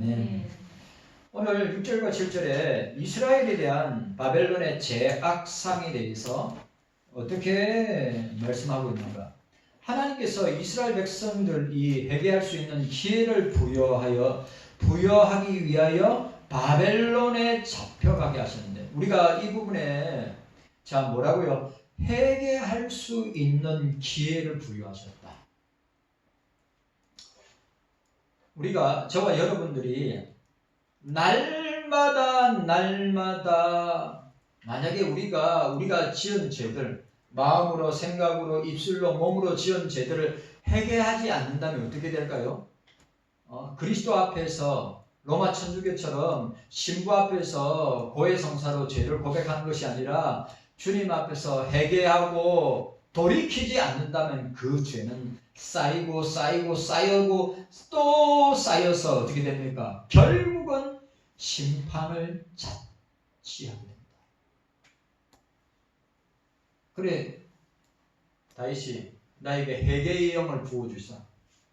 아멘. 오늘 6절과 7절에 이스라엘에 대한 바벨론의 제악상에 대해서 어떻게 말씀하고 있는가? 하나님께서 이스라엘 백성들이 회개할 수 있는 기회를 부여하기 위하여 바벨론에 잡혀가게 하셨는데, 우리가 이 부분에 자 뭐라고요? 회개할 수 있는 기회를 부여하셨다. 우리가 저와 여러분들이 날마다 만약에 우리가 지은 죄들, 마음으로 생각으로 입술로 몸으로 지은 죄들을 회개하지 않는다면 어떻게 될까요? 그리스도 앞에서 로마 천주교처럼 신부 앞에서 고해성사로 죄를 고백하는 것이 아니라 주님 앞에서 회개하고 돌이키지 않는다면 그 죄는 쌓이고 또 쌓여서 어떻게 됩니까? 결국은 심판을 자취하게 됩니다. 그래 다윗이 나에게 회개의 영을 부어주사,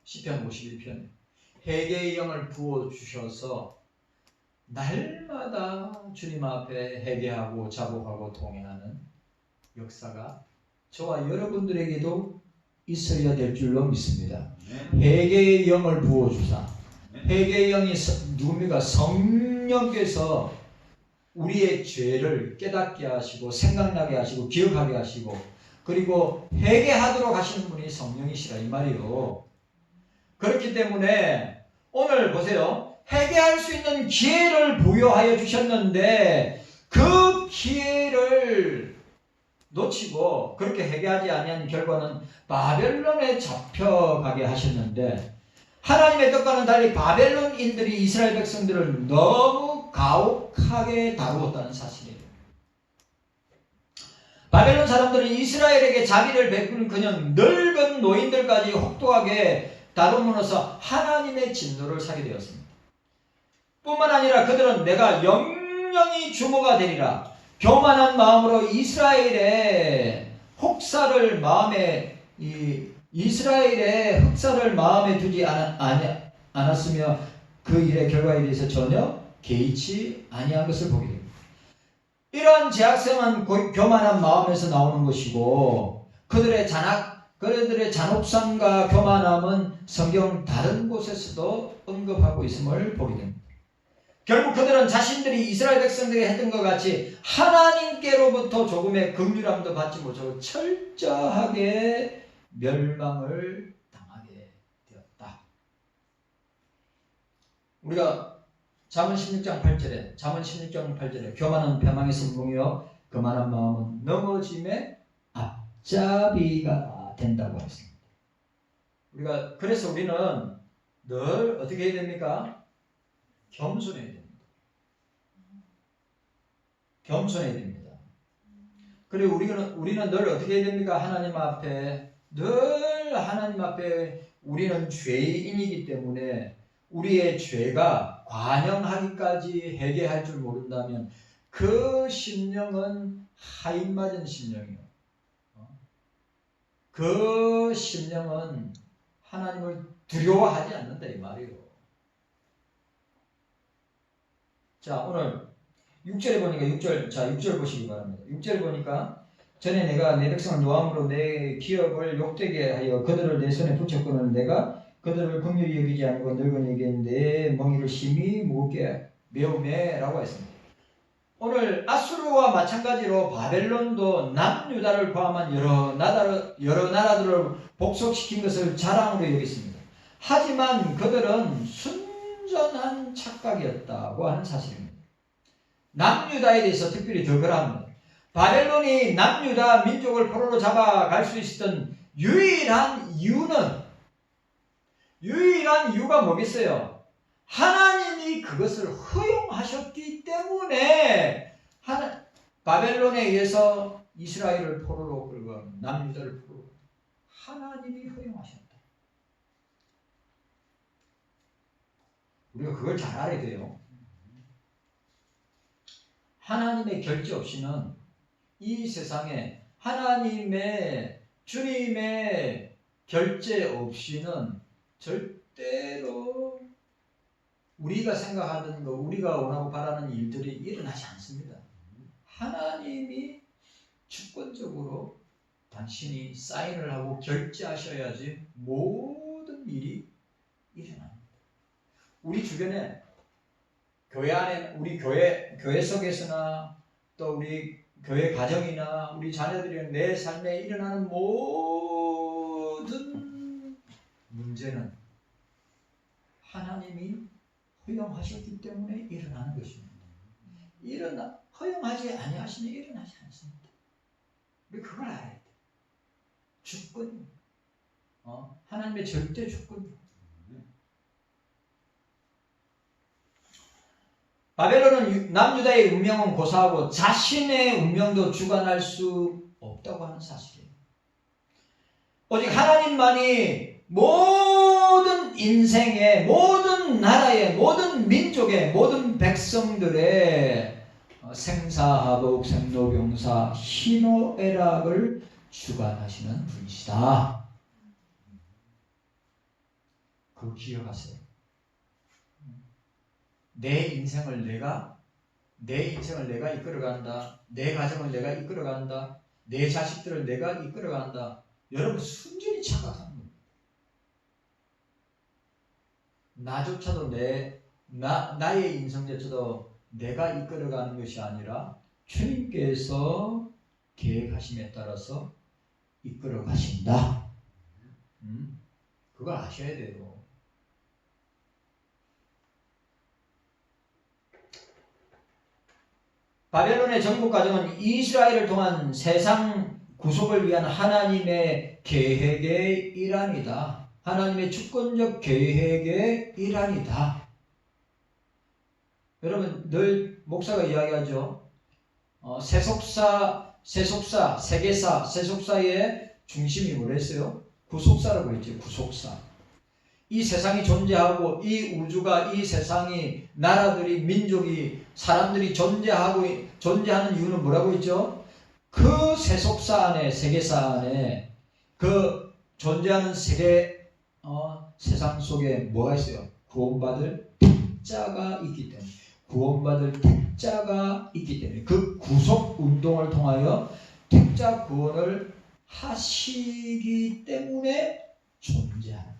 시편 51편에 회개의 영을 부어주셔서 날마다 주님 앞에 회개하고 자복하고 동행하는 역사가 저와 여러분들에게도 있어야 될 줄로 믿습니다. 회개의 영을 부어주사, 회개의 영이 누굽니까? 성령께서 우리의 죄를 깨닫게 하시고 생각나게 하시고 기억하게 하시고, 그리고 회개하도록 하시는 분이 성령이시라 이 말이요. 그렇기 때문에 오늘 보세요. 회개할 수 있는 기회를 부여하여 주셨는데 그 기회를 놓치고 그렇게 회개하지 아니한 결과는 바벨론에 잡혀가게 하셨는데, 하나님의 뜻과는 달리 바벨론인들이 이스라엘 백성들을 너무 가혹하게 다루었다는 사실이에요. 바벨론 사람들은 이스라엘에게 자비를 베푸는커녕 늙은 노인들까지 혹독하게 다룸으로써 하나님의 진노를 사게 되었습니다. 뿐만 아니라 그들은 내가 영영이 주모가 되리라, 교만한 마음으로 이스라엘의 흑사를 마음에 두지 않았으며 그 일의 결과에 대해서 전혀 개의치 아니한 것을 보게 됩니다. 이러한 제약성은 교만한 마음에서 나오는 것이고, 그들의 잔혹함과 교만함은 성경 다른 곳에서도 언급하고 있음을 보게 됩니다. 결국 그들은 자신들이 이스라엘 백성들이 했던 것 같이 하나님께로부터 조금의 긍휼함도 받지 못하고 철저하게 멸망을 당하게 되었다. 우리가 잠언 16장 8절에 교만은 패망의 선봉이요 거만한 마음은 넘어짐의 앞잡이가 된다고 했습니다. 그래서 우리는 늘 어떻게 해야 됩니까? 겸손해야 됩니다. 겸손해야 됩니다. 그리고 우리는 늘 어떻게 해야 됩니까? 하나님 앞에 우리는 죄인이기 때문에 우리의 죄가 관영하기까지 회개할 줄 모른다면 그 심령은 하인 맞은 심령이요. 그 심령은 하나님을 두려워하지 않는다 이 말이에요. 자, 오늘 6절에 보니까 6절 보시기 바랍니다. 6절에 보니까 전에 내가 내 백성을 노함으로 내 기업을 욕되게 하여 그들을 내 손에 붙였거늘 내가 그들을 긍휼히 여기지 않고 늙은이에게 내 멍에를 심히 무겁게 메우매라고 했습니다. 오늘 아수르와 마찬가지로 바벨론도 남유다를 포함한 여러 나라들을 복속시킨 것을 자랑으로 여겼습니다. 하지만 그들은 순전한 착각이었다고 하는 사실입니다. 남유다에 대해서 특별히 더 그러합니다. 바벨론이 남유다 민족을 포로로 잡아갈 수 있었던 유일한 이유가 뭐겠어요? 하나님이 그것을 허용하셨기 때문에 바벨론에 의해서 이스라엘을 포로로 끌고 남유다를 포로로 하나님이 허용하셨다. 우리가 그걸 잘 알아야 돼요. 하나님의 결제 없이는 이 세상에 주님의 결제 없이는 절대로 우리가 생각하던 거, 우리가 원하고 바라는 일들이 일어나지 않습니다. 하나님이 주권적으로 당신이 사인을 하고 결제하셔야지 모든 일이 일어납니다. 우리 주변에 교회 안에, 우리 교회 속에서나 또 우리 교회 가정이나 우리 자녀들이 내 삶에 일어나는 모든 문제는 하나님이 허용하셨기 때문에 일어나는 것입니다. 허용하지 아니하시면 일어나지 않습니다. 우리 그걸 알아야 돼. 주권, 하나님의 절대 주권. 바벨론은 남유다의 운명은 고사하고 자신의 운명도 주관할 수 없다고 하는 사실이에요. 오직 하나님만이 모든 인생의, 모든 나라의, 모든 민족의, 모든 백성들의 생사하복, 생로병사, 희노애락을 주관하시는 분이시다. 그거 기억하세요. 내 인생을 내가 이끌어간다. 내 가정을 내가 이끌어간다. 내 자식들을 내가 이끌어간다. 여러분 순전히 착각하는 겁니다. 나조차도 나의 인생조차도 내가 이끌어가는 것이 아니라 주님께서 계획하심에 따라서 이끌어 가신다. 그걸 아셔야 돼요. 바벨론의 정복 과정은 이스라엘을 통한 세상 구속을 위한 하나님의 계획의 일환이다. 하나님의 주권적 계획의 일환이다. 여러분 늘 목사가 이야기하죠. 세속사의 중심이 뭐랬어요? 구속사라고 했죠. 구속사. 이 세상이 존재하고 이 우주가, 이 세상이, 나라들이, 민족이, 사람들이 존재하는 이유는 뭐라고 했죠? 그 세속사 안에, 세계사 안에 그 존재하는 세상 속에 뭐가 있어요? 구원받을 택자가 있기 때문에. 구원받을 택자가 있기 때문에 그 구속 운동을 통하여 택자 구원을 하시기 때문에 존재하는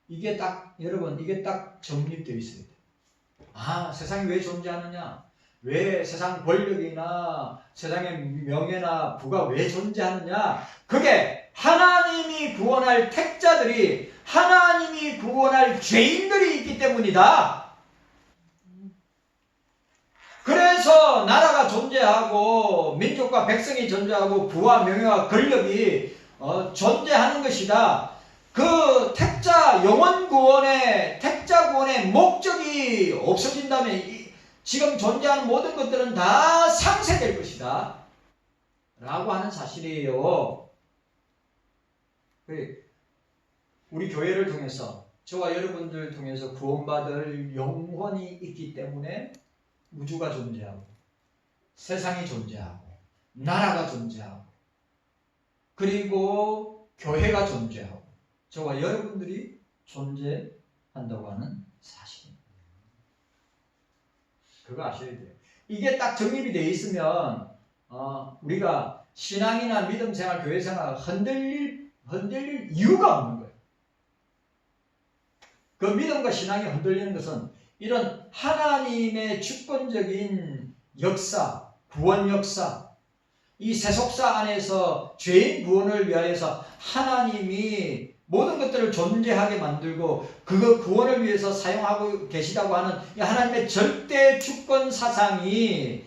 거예요. 여러분 이게 딱 정립되어 있어야 돼요. 세상이 왜 존재하느냐? 왜 세상 권력이나 세상의 명예나 부가 왜 존재하느냐? 그게 하나님이 구원할 택자들이, 하나님이 구원할 죄인들이 있기 때문이다. 그래서 나라가 존재하고 민족과 백성이 존재하고 부와 명예와 권력이 존재하는 것이다. 그 택자 영원 구원의 택자 구원의 목적이 없어진다면 지금 존재하는 모든 것들은 다 상쇄될 것이다 라고 하는 사실이에요. 우리 교회를 통해서, 저와 여러분들 통해서 구원받을 영혼이 있기 때문에 우주가 존재하고 세상이 존재하고 나라가 존재하고 그리고 교회가 존재하고 저와 여러분들이 존재한다고 하는 사실입니다. 그거 아셔야 돼요. 이게 딱 정립이 되어 있으면 우리가 신앙이나 믿음 생활, 교회 생활 흔들릴 이유가 없는 거예요. 그 믿음과 신앙이 흔들리는 것은 이런 하나님의 주권적인 역사, 구원 역사, 이 세속사 안에서 죄인 구원을 위하여서 하나님이 모든 것들을 존재하게 만들고 그 구원을 위해서 사용하고 계시다고 하는 이 하나님의 절대 주권 사상이,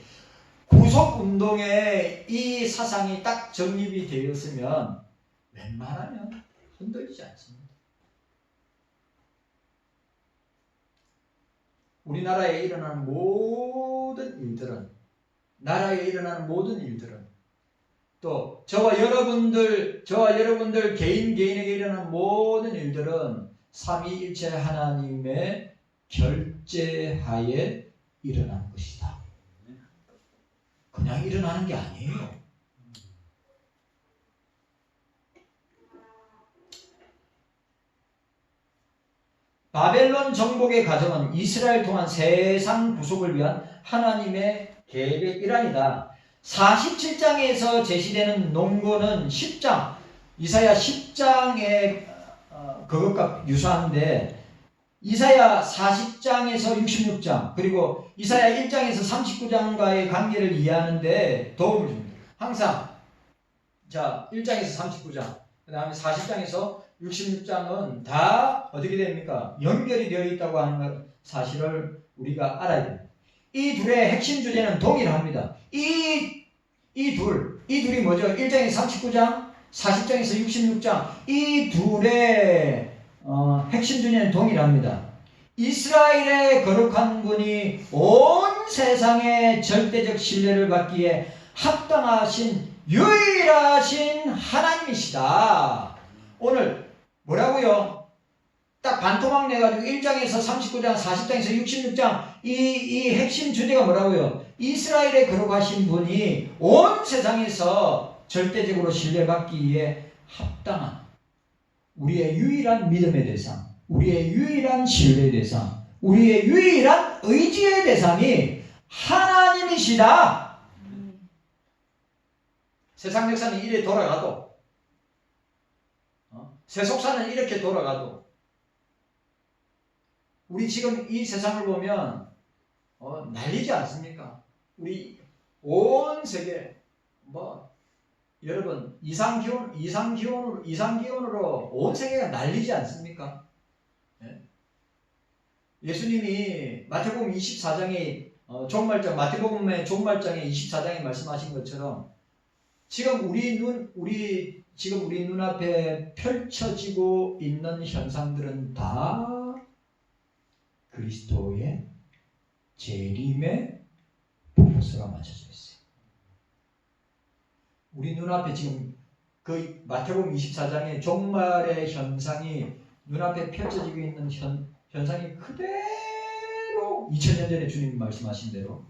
구속운동의 이 사상이 딱 정립이 되었으면 웬만하면 흔들리지 않습니다. 우리나라에 일어나는 모든 일들은, 나라에 일어나는 모든 일들은, 또 저와 여러분들 개인에게 일어나는 모든 일들은 삼위일체 하나님의 결제하에 일어나는 것이다. 그냥 일어나는 게 아니에요. 바벨론 정복의 과정은 이스라엘 통한 세상 구속을 위한 하나님의 계획의 일환이다. 47장에서 제시되는 농고는 10장, 이사야 10장의 그것과 유사한데 이사야 40장에서 66장 그리고 이사야 1장에서 39장과의 관계를 이해하는데 도움을 줍니다. 항상 자 1장에서 39장 그 다음에 40장에서 66장은 다 어떻게 됩니까? 연결이 되어 있다고 하는 사실을 우리가 알아야 됩니다. 이 둘의 핵심 주제는 동일합니다. 이 둘이 뭐죠? 1장에서 39장, 40장에서 66장 이 둘의 핵심 주제는 동일합니다. 이스라엘의 거룩한 분이 온 세상의 절대적 신뢰를 받기에 합당하신 유일하신 하나님이시다. 오늘 뭐라고요? 딱 반토막 내가지고 1장에서 39장, 40장에서 66장 이 핵심 주제가 뭐라고요? 이스라엘의 거룩하신 분이 온 세상에서 절대적으로 신뢰받기 위해 합당한 우리의 유일한 믿음의 대상, 우리의 유일한 신뢰의 대상, 우리의 유일한 의지의 대상이 하나님이시다. 세상 역사는 이래 돌아가도 세속사는 이렇게 돌아가도 우리 지금 이 세상을 보면 난리지 않습니까? 우리 온 세계 여러분 이상기온으로 온 세계가 난리지 않습니까? 네? 예수님이 마태복음 24장에 마태복음의 종말장에 24장에 말씀하신 것처럼 지금 우리 눈앞에 펼쳐지고 있는 현상들은 다 그리스도의 재림의 포커스가 맞춰져 있어요. 우리 눈앞에 지금 그 마태복음 24장의 종말의 현상이 눈앞에 펼쳐지고 있는 현상이 그대로 2000년 전에 주님이 말씀하신 대로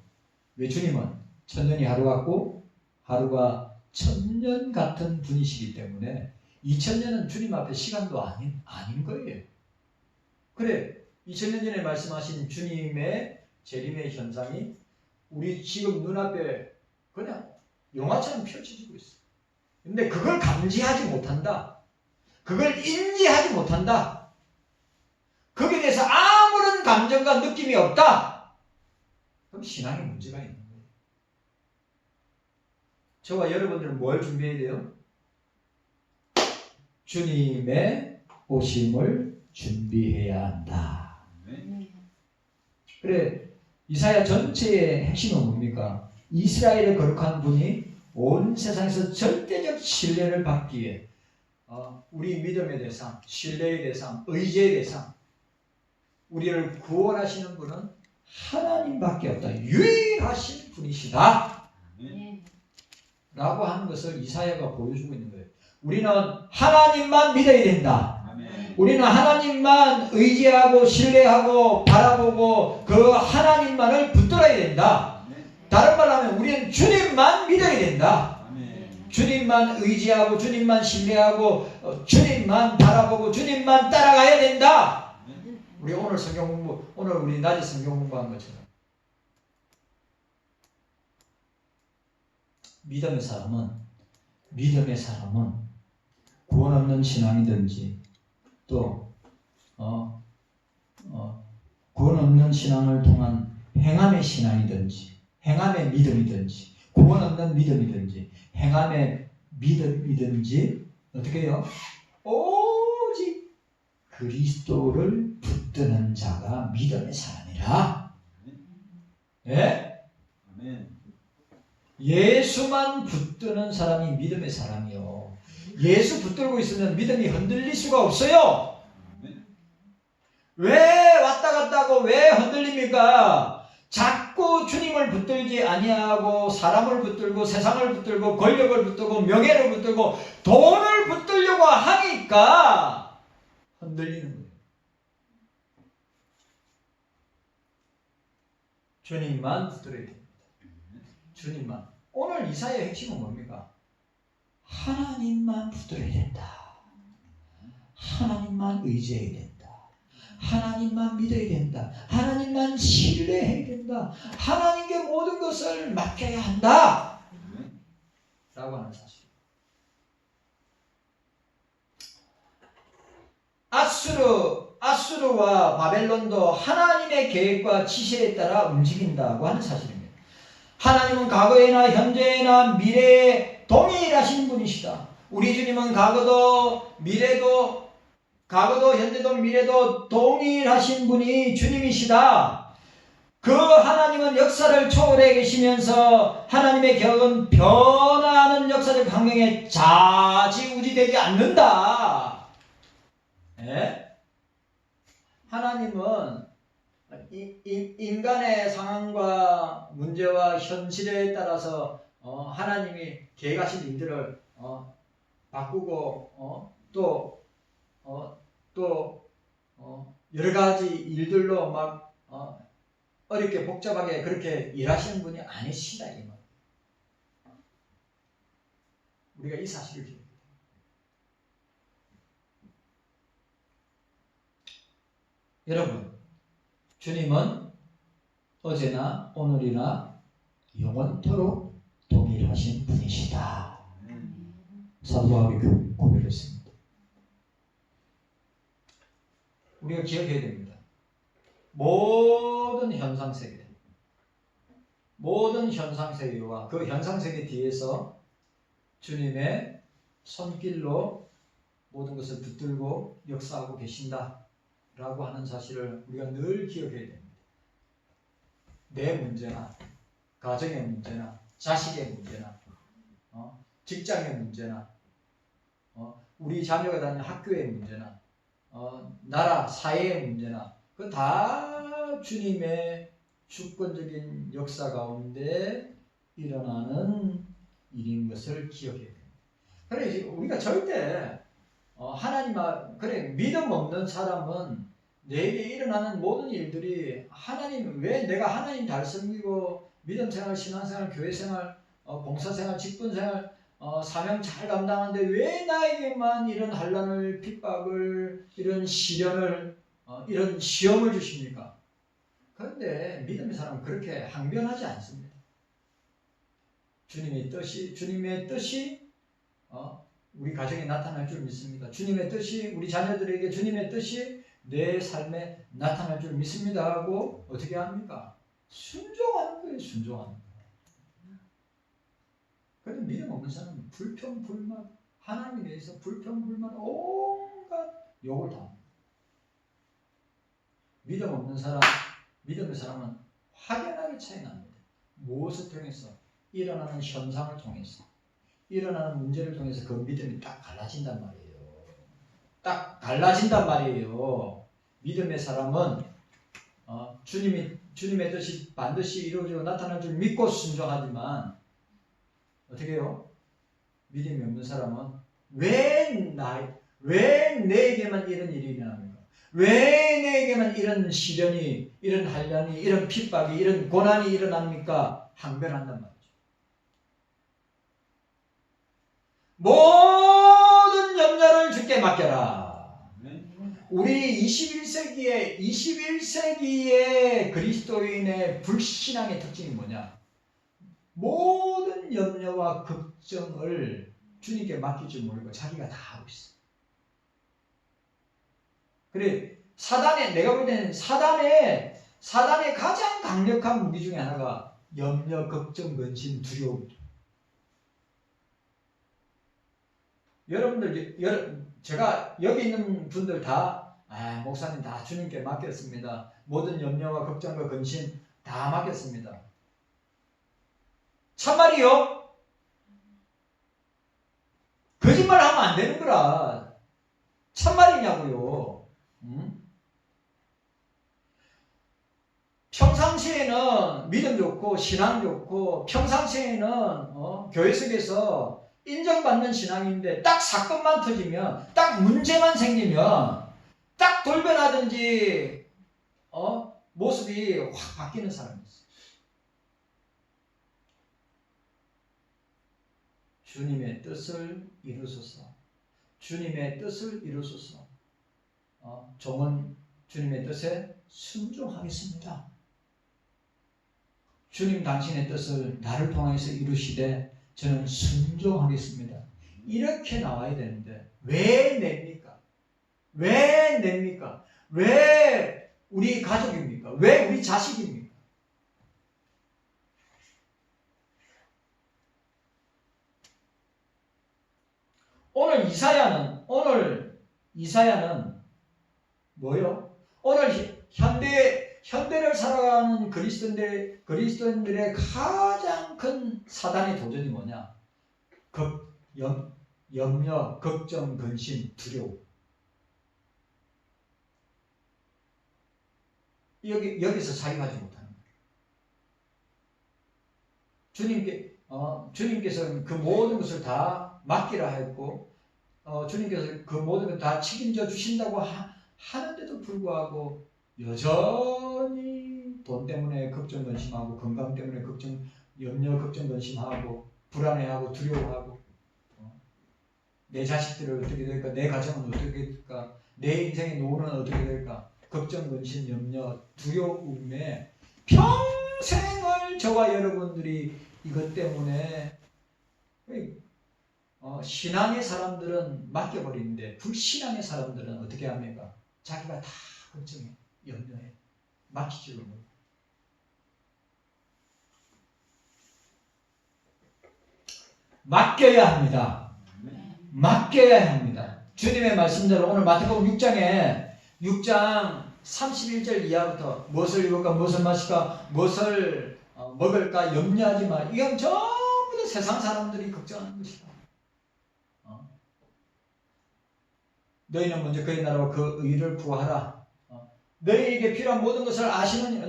왜 주님은 천년이 하루 같고 하루가 천년 같은 분이시기 때문에 2000년은 주님 앞에 시간도 아닌 거예요. 그래 2000년 전에 말씀하신 주님의 재림의 현상이 우리 지금 눈앞에 그냥 영화처럼 펼쳐지고 있어. 근데 그걸 감지하지 못한다. 그걸 인지하지 못한다. 거기에 대해서 아무런 감정과 느낌이 없다. 그럼 신앙에 문제가 있는 거예요. 저와 여러분들은 뭘 준비해야 돼요? 주님의 오심을 준비해야 한다. 그래 이사야 전체의 핵심은 뭡니까? 이스라엘의 거룩한 분이 온 세상에서 절대적 신뢰를 받기 위해 우리 믿음의 대상, 신뢰의 대상, 의지의 대상 우리를 구원하시는 분은 하나님밖에 없다. 유일하신 분이시다. 라고 하는 것을 이사야가 보여주고 있는 거예요. 우리는 하나님만 믿어야 된다. 우리는 하나님만 의지하고 신뢰하고 바라보고 그 하나님만을 붙들어야 된다. 다른 말로 하면 우리는 주님만 믿어야 된다. 주님만 의지하고 주님만 신뢰하고 주님만 바라보고 주님만 따라가야 된다. 우리 오늘 오늘 우리 낮에 성경 공부한 것처럼 믿음의 사람은 구원 없는 신앙이든지 또 구원 없는 신앙을 통한 행함의 신앙이든지 행함의 믿음이든지 구원 없는 믿음이든지 행함의 믿음이든지 어떻게 해요? 오직 그리스도를 붙드는 자가 믿음의 사람이라. 예? 예수만 붙드는 사람이 믿음의 사람이요. 예수 붙들고 있으면 믿음이 흔들릴 수가 없어요. 왜 왔다 갔다 하고 왜 흔들립니까? 자꾸 주님을 붙들지 아니하고 사람을 붙들고 세상을 붙들고 권력을 붙들고 명예를 붙들고 돈을 붙들려고 하니까 흔들리는 거예요. 주님만 붙들어야 됩니다. 주님만. 오늘 이사야의 핵심은 뭡니까? 하나님만 붙들어야 된다. 하나님만 의지해야 된다. 하나님만 믿어야 된다. 하나님만 신뢰해야 된다. 하나님께 모든 것을 맡겨야 한다. 라고 하는 사실. 아수르와 바벨론도 하나님의 계획과 지시에 따라 움직인다고 하는 사실입니다. 하나님은 과거에나 현재나 미래에 동일하신 분이시다. 우리 주님은 과거도 현재도 미래도 동일하신 분이 주님이시다. 그 하나님은 역사를 초월해 계시면서 하나님의 계획은 변화하는 역사적 환경에 좌지우지되지 않는다. 예? 하나님은 인간의 상황과 문제와 현실에 따라서 하나님이 계획하신 일들을 바꾸고 또 여러 가지 일들로 막 어렵게 복잡하게 그렇게 일하시는 분이 아니시다 이 말. 우리가 이 사실을 기억해야 돼요. 여러분, 주님은 어제나 오늘이나 영원토록 동일하신 분이시다. 사도 바울이 고백했습니다. 우리가 기억해야 됩니다. 모든 현상세계와 그 현상세계 뒤에서 주님의 손길로 모든 것을 붙들고 역사하고 계신다 라고 하는 사실을 우리가 늘 기억해야 됩니다. 내 문제나 가정의 문제나 자식의 문제나 직장의 문제나 우리 자녀가 다니는 학교의 문제나 나라 사회의 문제나 그 다 주님의 주권적인 역사 가운데 일어나는 일인 것을 기억해야 됩니다. 그래 우리가 절대 하나님 그래 믿음 없는 사람은 내게 일어나는 모든 일들이 하나님 왜 내가 하나님 잘 섬기고 믿음생활, 신앙생활, 교회생활, 봉사생활, 직분생활 사명 잘 감당하는데 왜 나에게만 이런 환난을 핍박을 이런 시련을 이런 시험을 주십니까? 그런데 믿음의 사람은 그렇게 항변하지 않습니다. 주님의 뜻이 우리 가정에 나타날 줄 믿습니다. 주님의 뜻이 우리 자녀들에게 주님의 뜻이 내 삶에 나타날 줄 믿습니다 하고 어떻게 합니까? 순종하는 거예요. 순종하는 거예요. 그런데 믿음 없는 사람은 불평불만 하나님에 대해서 불평불만 온갖 욕을 다 합니다. 믿음의 사람은 확연하게 차이 납니다. 무엇을 통해서? 일어나는 현상을 통해서 일어나는 문제를 통해서 그 믿음이 딱 갈라진단 말이에요. 믿음의 사람은 주님의 뜻이 반드시 이루어지고 나타날 줄 믿고 순종하지만 어떻게 해요? 믿음이 없는 사람은 왜 내게만 이런 일이 일어납니까? 왜 내게만 이런 시련이, 이런 환난이, 이런 핍박이, 이런 고난이 일어납니까? 항변한단 말이죠. 모든 염려를 주께 맡겨라. 우리 21세기의 그리스도인의 불신앙의 특징이 뭐냐? 모든 염려와 걱정을 주님께 맡길 줄 모르고 자기가 다 하고 있어. 그래, 내가 볼 때는 사단의 가장 강력한 무기 중에 하나가 염려, 걱정, 근심, 두려움. 여러분들, 제가 여기 있는 분들 다, 목사님 다 주님께 맡겼습니다. 모든 염려와 걱정과 근심 다 맡겼습니다. 참말이요? 거짓말 하면 안 되는 거라. 참말이냐고요. 평상시에는 믿음 좋고 신앙 좋고 평상시에는 교회 속에서 인정받는 신앙인데 딱 사건만 터지면 딱 문제만 생기면 딱 돌변하든지 모습이 확 바뀌는 사람이 있어요. 주님의 뜻을 이루소서. 주님의 뜻을 이루소서. 종은 주님의 뜻에 순종하겠습니다. 주님 당신의 뜻을 나를 통해서 이루시되 저는 순종하겠습니다. 이렇게 나와야 되는데 왜 냅니까? 왜 냅니까? 왜 우리 가족입니까? 왜 우리 자식입니까? 오늘 이사야는 뭐요? 오늘 현대를 살아가는 그리스도인들의 가장 큰 사단의 도전이 뭐냐? 염려, 걱정, 근심, 두려움. 여기서 자유하지 못하는 거예요. 주님께서는 그 모든 것을 다 맡기라 했고, 주님께서 그 모든 걸 다 책임져 주신다고 하는데도 불구하고 여전히 돈 때문에 걱정 근심하고, 건강 때문에 염려 걱정 근심하고, 불안해하고 두려워하고, 내 자식들을 어떻게 될까, 내 가정은 어떻게 될까, 내 인생의 노후는 어떻게 될까, 걱정 근심 염려 두려움에 평생을 저와 여러분들이 이것 때문에 신앙의 사람들은 맡겨버리는데 불신앙의 사람들은 어떻게 합니까? 자기가 다 걱정해, 염려해, 맡기지를 못해. 맡겨야 합니다. 맡겨야 합니다. 주님의 말씀대로 오늘 마태복음 6장 31절 이하부터 무엇을 입을까, 무엇을 마실까, 무엇을 먹을까 염려하지 마. 이건 전부 다 세상 사람들이 걱정하는 것이다. 너희는 먼저 그의 나라와 그 의를 구하라. 너희에게 필요한 모든 것을 아시느니라.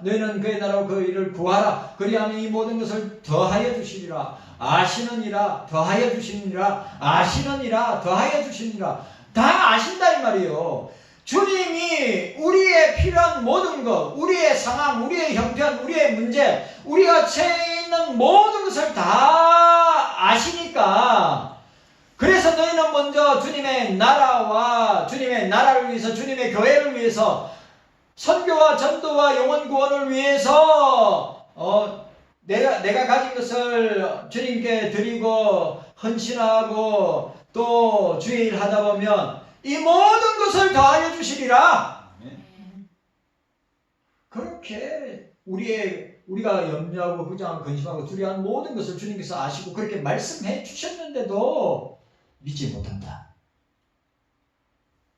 너희는 그의 나라와 그 의를 구하라. 그리하면 이 모든 것을 더하여 주시리라. 아시느니라, 더하여 주시니라. 아시느니라, 더하여 주시니라. 다 아신다 이 말이에요. 주님이 우리의 필요한 모든 것, 우리의 상황, 우리의 형편, 우리의 문제, 우리가 처해 있는 모든 것을 다 아시니까, 그래서 너희는 먼저 주님의 나라와 주님의 나라를 위해서, 주님의 교회를 위해서, 선교와 전도와 영혼 구원을 위해서 내가 가진 것을 주님께 드리고 헌신하고 또 주의 일 하다 보면 이 모든 것을 더하여 주시리라. 그렇게 우리가 염려하고 걱정하고 근심하고 두려워하는 모든 것을 주님께서 아시고 그렇게 말씀해 주셨는데도 믿지 못한다.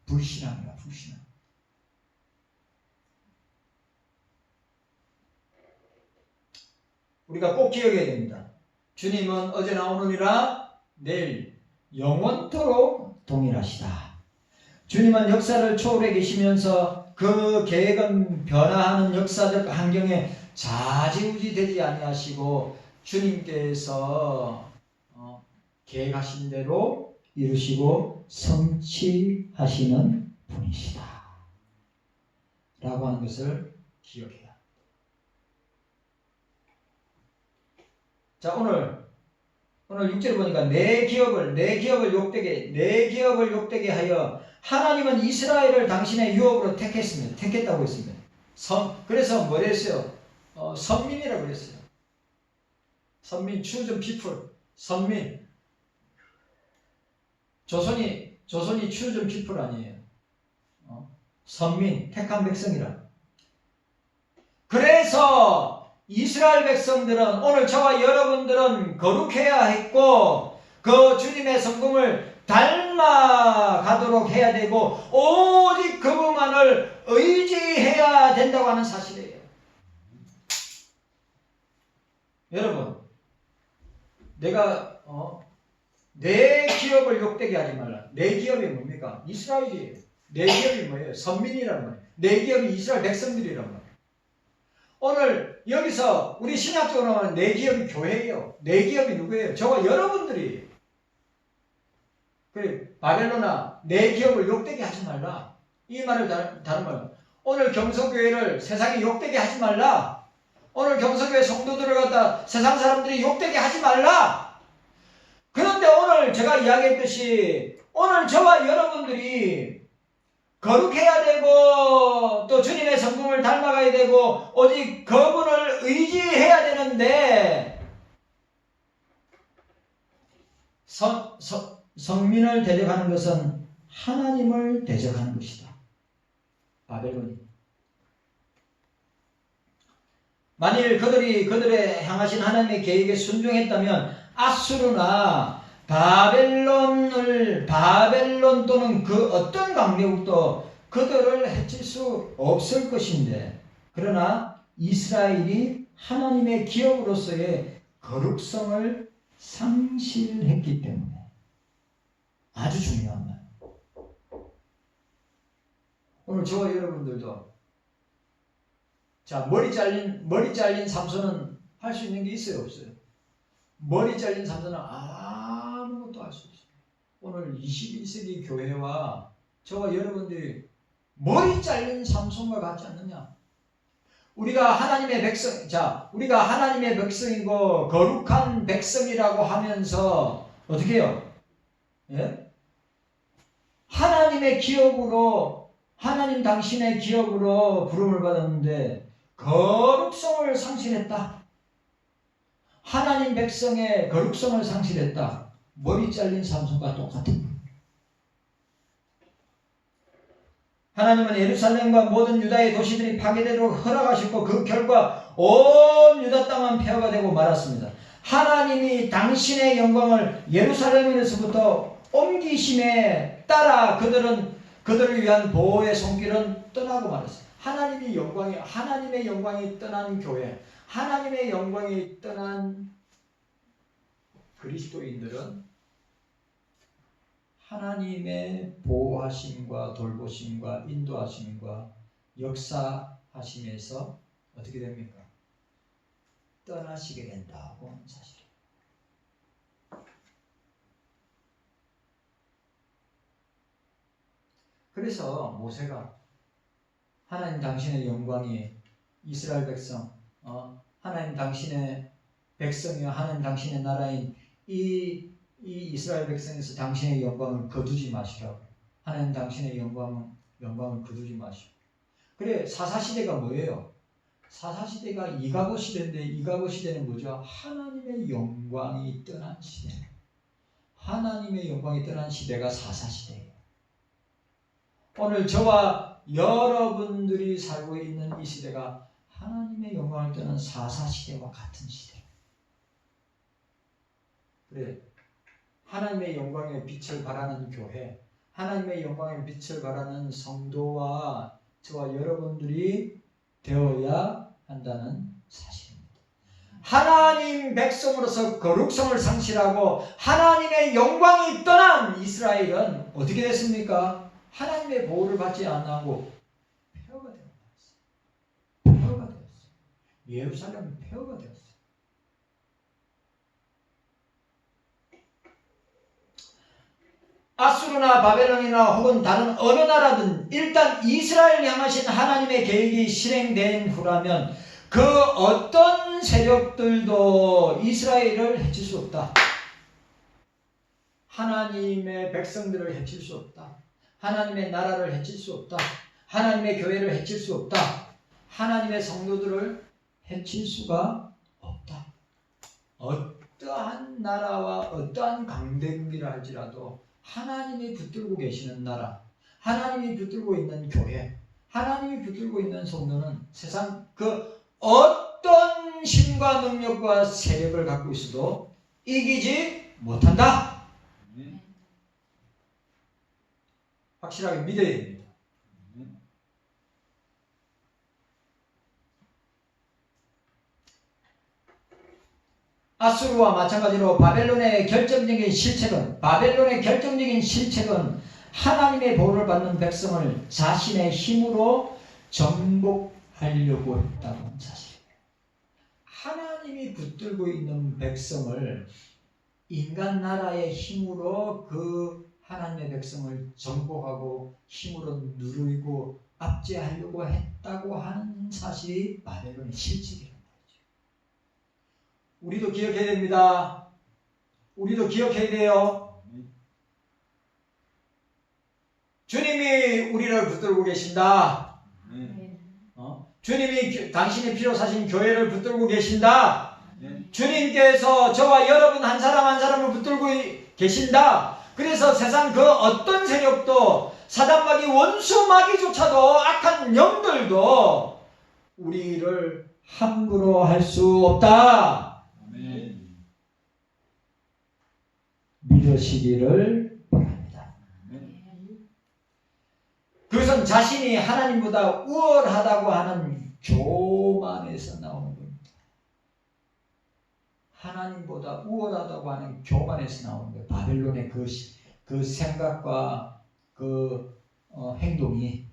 불신앙이야, 불신앙. 우리가 꼭 기억해야 됩니다. 주님은 어제나 오늘이라 내일 영원토록 동일하시다. 주님은 역사를 초월해 계시면서 그 계획은 변화하는 역사적 환경에 좌지우지 되지 아니하시고 주님께서 계획하신 대로 이루시고 성취하시는 분이시다 라고 하는 것을 기억해야 합니다. 자, 오늘 6절에 보니까 내 기업을 욕되게 하여 하나님은 이스라엘을 당신의 유업으로 택했다고 했습니다. 그래서 뭐라 했어요? 선민이라고 그랬어요. 선민, chosen people, 선민. 조선이 chosen people 아니에요. 선민, 택한 백성이라. 그래서 이스라엘 백성들은, 오늘 저와 여러분들은 거룩해야 했고 그 주님의 성품을 닮아가도록 해야 되고 오직 그분만을 의지해야 된다고 하는 사실이에요. 여러분, 내가 내 기업을 욕되게 하지 말라. 내 기업이 뭡니까? 이스라엘이에요. 내 기업이 뭐예요? 선민이란 말이에요. 내 기업이 이스라엘 백성들이란 말이에요. 오늘 여기서 우리 신학적으로 하면 내 기업이 교회예요. 내 기업이 누구예요? 저와 여러분들이에요. 그래, 바벨로나 내 기업을 욕되게 하지 말라. 이 말을 다른 말로, 오늘 경서교회를 세상에 욕되게 하지 말라. 오늘 경서교회 성도들을 갖다 세상 사람들이 욕되게 하지 말라. 그런데 오늘 제가 이야기했듯이 오늘 저와 여러분들이 거룩해야 되고 또 주님의 성품을 닮아가야 되고 오직 그분을 의지해야 되는데 성민을 대적하는 것은 하나님을 대적하는 것이다. 바벨론이. 만일 그들의 향하신 하나님의 계획에 순종했다면 아수르나 바벨론 또는 그 어떤 강대국도 그들을 해칠 수 없을 것인데, 그러나 이스라엘이 하나님의 기업으로서의 거룩성을 상실했기 때문에 아주 중요한 말. 오늘 저와 여러분들도 자, 머리 잘린 삼손은 할 수 있는 게 있어요, 없어요? 머리 잘린 삼손은 아무것도 할 수 없어요. 오늘 21세기 교회와 저와 여러분들이 머리 잘린 삼손과 같지 않느냐? 우리가 하나님의 백성이고 거룩한 백성이라고 하면서 어떻게 해요? 예? 하나님의 기업으로, 하나님 당신의 기업으로 부름을 받았는데 거룩성을 상실했다. 하나님 백성의 거룩성을 상실했다. 머리 잘린 삼손과 똑같은. 하나님은 예루살렘과 모든 유다의 도시들이 파괴되도록 허락하셨고 그 결과 온 유다 땅은 폐허가 되고 말았습니다. 하나님이 당신의 영광을 예루살렘에서부터 옮기심에 따라 그들을 위한 보호의 손길은 떠나고 말았어요. 하나님의 영광이 떠난 교회, 하나님의 영광이 떠난 그리스도인들은 하나님의 보호하심과 돌보심과 인도하심과 역사하심에서 어떻게 됩니까? 떠나시게 된다고 하는 사실이에요. 그래서 모세가 하나님 당신의 영광이 이스라엘 백성, 하나님 당신의 백성이요 하나님 당신의 나라인 이 이스라엘 백성에서 당신의 영광을 거두지 마시라고. 하나님 당신의 영광을 거두지 마시고. 그래, 사사시대가 뭐예요? 사사시대가 이가보 시대인데, 이가보 시대는 뭐죠? 하나님의 영광이 떠난 시대. 하나님의 영광이 떠난 시대가 사사시대예요. 오늘 저와 여러분들이 살고 있는 이 시대가 하나님의 영광을 떠난 사사시대와 같은 시대. 그래, 하나님의 영광의 빛을 발하는 교회, 하나님의 영광의 빛을 발하는 성도와 저와 여러분들이 되어야 한다는 사실입니다. 하나님 백성으로서 거룩성을 상실하고 하나님의 영광이 떠난 이스라엘은 어떻게 됐습니까? 하나님의 보호를 받지 않고 폐허가 되었어요. 폐허가 되었어요. 예루살렘은 폐허가 되었어요. 아수르나 바벨론이나 혹은 다른 어느 나라든 일단 이스라엘 향하신 하나님의 계획이 실행된 후라면 그 어떤 세력들도 이스라엘을 해칠 수 없다. 하나님의 백성들을 해칠 수 없다. 하나님의 나라를 해칠 수 없다. 하나님의 교회를 해칠 수 없다. 하나님의 성도들을 해칠 수가 없다. 어떠한 나라와 어떠한 강대국이라 할지라도 하나님이 붙들고 계시는 나라, 하나님이 붙들고 있는 교회, 하나님이 붙들고 있는 성도는 세상 그 어떤 힘과 능력과 세력을 갖고 있어도 이기지 못한다. 확실하게 믿어야 됩니다. 아수르와 마찬가지로 바벨론의 결정적인 실책은 하나님의 보호를 받는 백성을 자신의 힘으로 정복하려고 했다는 사실이에요. 하나님이 붙들고 있는 백성을 인간 나라의 힘으로 그 하나님의 백성을 정복하고 힘으로 누르고 압제하려고 했다고 하는 사실이 바벨론의 실책이에요. 우리도 기억해야 됩니다. 우리도 기억해야 돼요. 주님이 우리를 붙들고 계신다. 아멘. 주님이 당신의 피로 사신 교회를 붙들고 계신다. 아멘. 주님께서 저와 여러분 한 사람 한 사람을 붙들고 계신다. 그래서 세상 그 어떤 세력도 사단마귀 원수 마귀조차도 악한 영들도 우리를 함부로 할 수 없다. 아멘. 믿으시기를 바랍니다. 그것은 자신이 하나님보다 우월하다고 하는 교만에서 나오는 겁니다. 하나님보다 우월하다고 하는 교만에서 나오는 거예요. 바벨론의 그 생각과 그 행동이.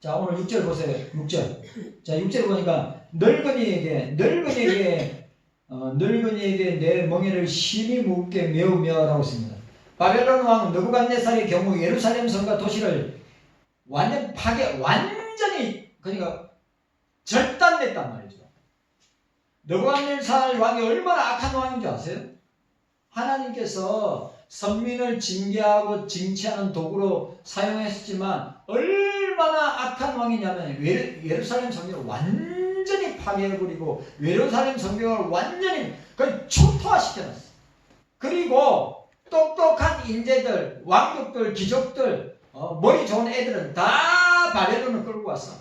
자, 오늘 6절 보세요. 6절. 자, 6절 보니까 늙은이에게 내 멍에를 심히 무겁게 메우며라고 했습니다. 바벨론 왕 느부갓네살의 경우 예루살렘 성과 도시를 완전히 그러니까 절단냈단 말이죠. 느부갓네살 왕이 얼마나 악한 왕인 줄 아세요? 하나님께서 선민을 징계하고 징치하는 도구로 사용했지만 얼마나 악한 왕이냐면 예루살렘 성경을 완전히 파괴해버리고 예루살렘 성경을 완전히 거의 초토화시켜놨어요. 그리고 똑똑한 인재들, 왕족들, 귀족들, 머리 좋은 애들은 다 바벨론을 끌고 왔어.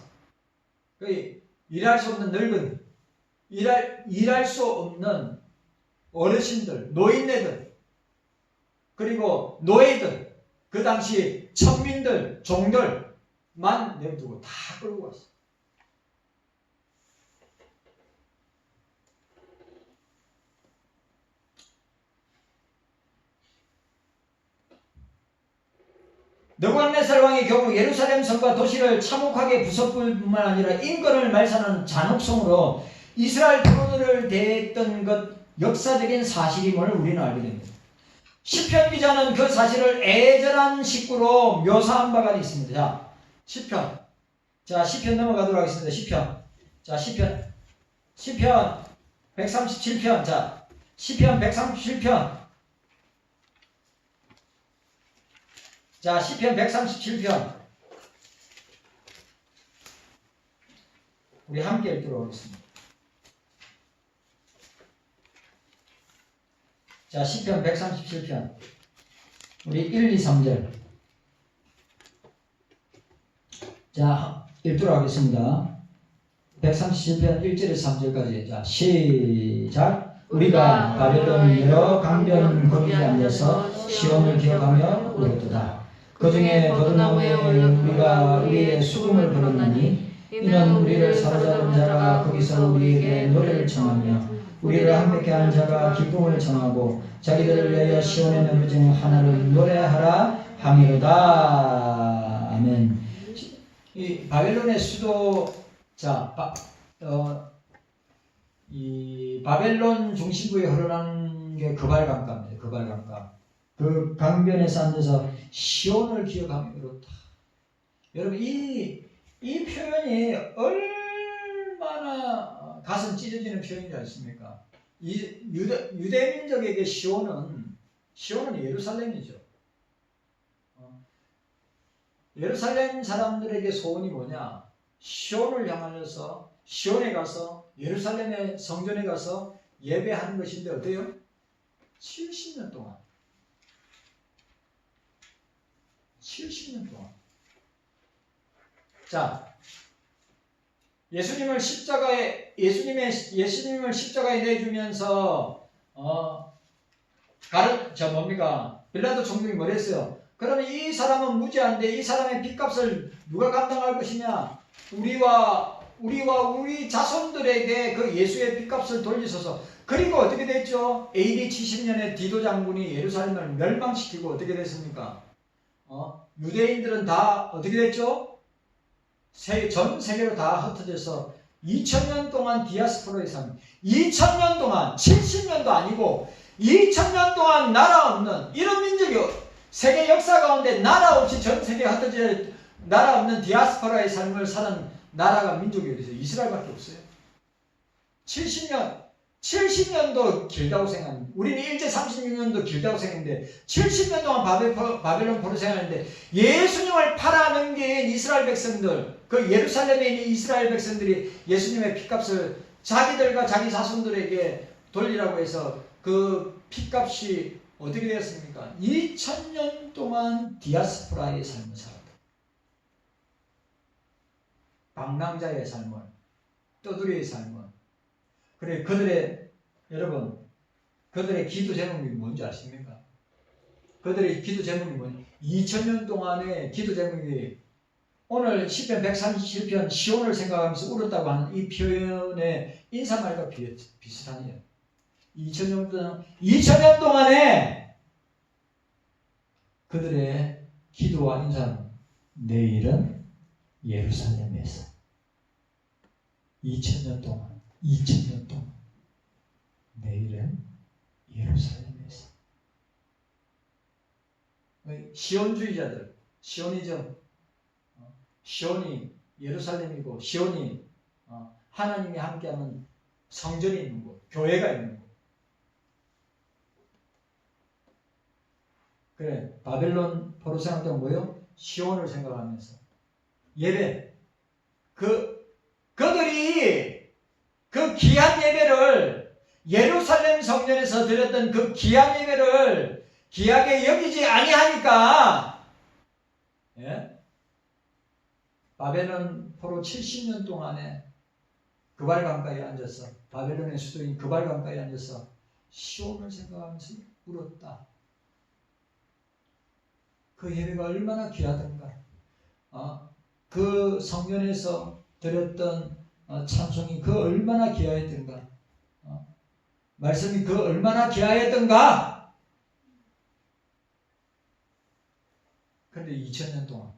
거의 일할 수 없는 늙은, 일할 수 없는 어르신들, 노인네들, 그리고 노예들, 그 당시 천민들, 종들만 내두고 다 끌고 왔어. 느부갓네살 왕의 경우 예루살렘 성과 도시를 참혹하게 부숴볼 뿐만 아니라 인권을 말살하는 잔혹성으로 이스라엘 트론을 대했던 것 역사적인 사실임을 우리는 알게 됩니다. 시편 기자는 그 사실을 애절한 식구로 묘사한 바가 있습니다. 자, 시편. 자, 시편 넘어가도록 하겠습니다. 시편. 자, 시편 137편. 자, 시편 137편. 자, 시편 137편. 우리 함께 읽도록 하겠습니다. 자, 시편 137편. 우리 1, 2, 3절. 자, 읽도록 하겠습니다. 137편 1절에서 3절까지. 자, 시작. 우리가 바벨론 여러 강변 거기에 앉아서 시온을 기억하며 울었도다. 그 중에 버드나무에 우리가 우리의 수금을 불었나니 이는 우리를 사로잡은 자가 거기서 우리에게 노래를 청하며 우리를 함께 한 자가 기쁨을 청하고 자기들을 위하여 시온의 나무 중 하나를 노래하라 함이로다. 아멘. 이 바벨론의 수도, 자, 이 바벨론 중심부에 흐르는 게 그발강가입니다. 그발강가. 그 강변에서 앉아서 시온을 기억하며 그렇다. 여러분, 이 표현이 얼마나 가슴 찢어지는 표현인지 아십니까? 이 유대 민족에게 시온은 예루살렘이죠. 예루살렘 사람들에게 소원이 뭐냐? 시온을 향하여서 시온에 가서 예루살렘의 성전에 가서 예배하는 것인데 어때요? 70년 동안. 70년 동안. 자, 예수님을 십자가에 내주면서 빌라도 총독이 뭐랬어요? 그러면 이 사람은 무죄한데 이 사람의 빚값을 누가 감당할 것이냐? 우리와 우리 자손들에게 그 예수의 빚값을 돌리소서. 그리고 어떻게 됐죠? AD 70년에 디도 장군이 예루살렘을 멸망시키고 어떻게 됐습니까? 유대인들은 다 어떻게 됐죠? 전 세계로 다 흩어져서 2000년 동안 디아스포라에 삽니다. 2000년 동안, 70년도 아니고 2000년 동안 나라 없는 이런 민족이 세계 역사 가운데 나라 없이 전 세계에 흩어져 나라 없는 디아스포라의 삶을 사는 나라가 민족이 어디서 이스라엘밖에 없어요. 70년 70년도 길다고 생각합니다. 우리는 일제 36년도 길다고 생각했는데 70년 동안 바벨론 포로 생활했는데 예수님을 팔아넘긴 이스라엘 백성들, 그 예루살렘에 있는 이스라엘 백성들이 예수님의 핏값을 자기들과 자기 자손들에게 돌리라고 해서 그 핏값이 어떻게 되었습니까? 2000년 동안 디아스포라의 삶을 살았다. 방랑자의 삶을, 떠돌이의 삶을. 그래, 여러분, 그들의 기도 제목이 뭔지 아십니까? 그들의 기도 제목이 뭐니? 2000년 동안의 기도 제목이 오늘 시편 137편 시온을 생각하면서 울었다고 하는 이 표현의 인사말과 비슷하네요. 2000년 동안에 그들의 기도와 인사는 내일은 예루살렘에서 2000년 동안 내일은 예루살렘에서 시온주의자들, 시오니즘, 시온이 예루살렘이고 시온이 하나님이 함께하는 성전이 있는 곳, 교회가 있는 곳. 그래, 바벨론 포로 생각하면 뭐요? 시온을 생각하면서 예배, 그들이 그 귀한 예배를 예루살렘 성전에서 드렸던 그 귀한 예배를 귀하게 여기지 아니하니까, 예? 바벨론 포로 70년 동안에 그발 강가에 앉아서, 바벨론의 수도인 그발 강가에 앉아서 시온을 생각하면서 울었다. 그 예배가 얼마나 귀하던가. 그 성전에서 드렸던 찬송이 그 얼마나 귀하였던가. 말씀이 그 얼마나 귀하였던가. 그런데 2000년 동안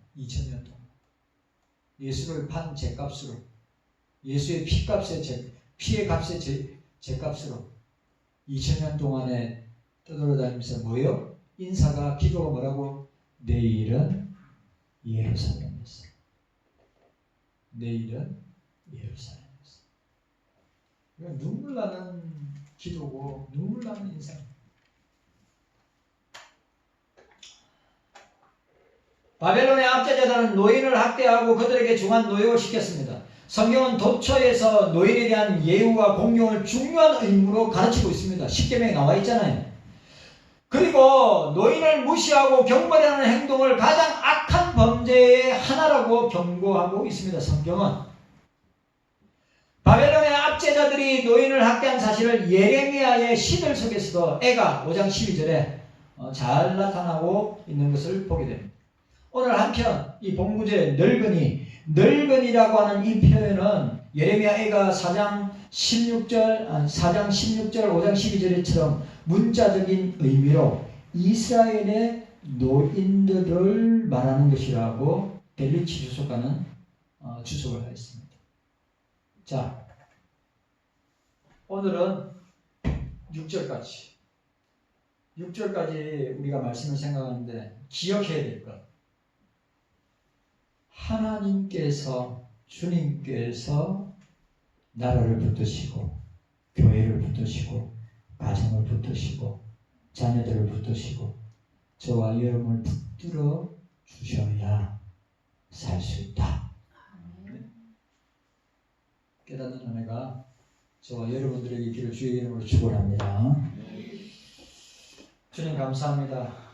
예수를 판 제값으로, 예수의 피의 값의 제값으로 2000년 동안에 떠돌아다니면서 뭐요? 인사가, 기도가 뭐라고? 내일은 예루살렘에서. 내일은 예루살렘에서. 눈물 나는 기도고 눈물 나는 인사. 바벨론의 압제자들은 노인을 학대하고 그들에게 중한 노역을 시켰습니다. 성경은 도처에서 노인에 대한 예우와 공경을 중요한 의무로 가르치고 있습니다. 십계명에 나와 있잖아요. 그리고 노인을 무시하고 경멸하는 행동을 가장 악한 범죄의 하나라고 경고하고 있습니다. 성경은. 바벨론의 압제자들이 노인을 학대한 사실을 예레미야의 시들 속에서도 애가 5장 12절에 잘 나타나고 있는 것을 보게 됩니다. 오늘 한편 이 본구제 늙은이라고 하는 이 표현은 예레미야 애가 4장 16절, 5장 12절처럼 문자적인 의미로 이스라엘의 노인들을 말하는 것이라고 델리치 주석가는 주석을 하였습니다. 자, 오늘은 6절까지 우리가 말씀을 생각하는데 기억해야 될 것. 주님께서 나라를 붙드시고 교회를 붙드시고 가정을 붙드시고 자녀들을 붙드시고 저와 여러분을 붙들어 주셔야 살 수 있다. 깨닫는 은혜가 저와 여러분들에게 있기를 주의 이름으로 축원합니다. 주님 감사합니다.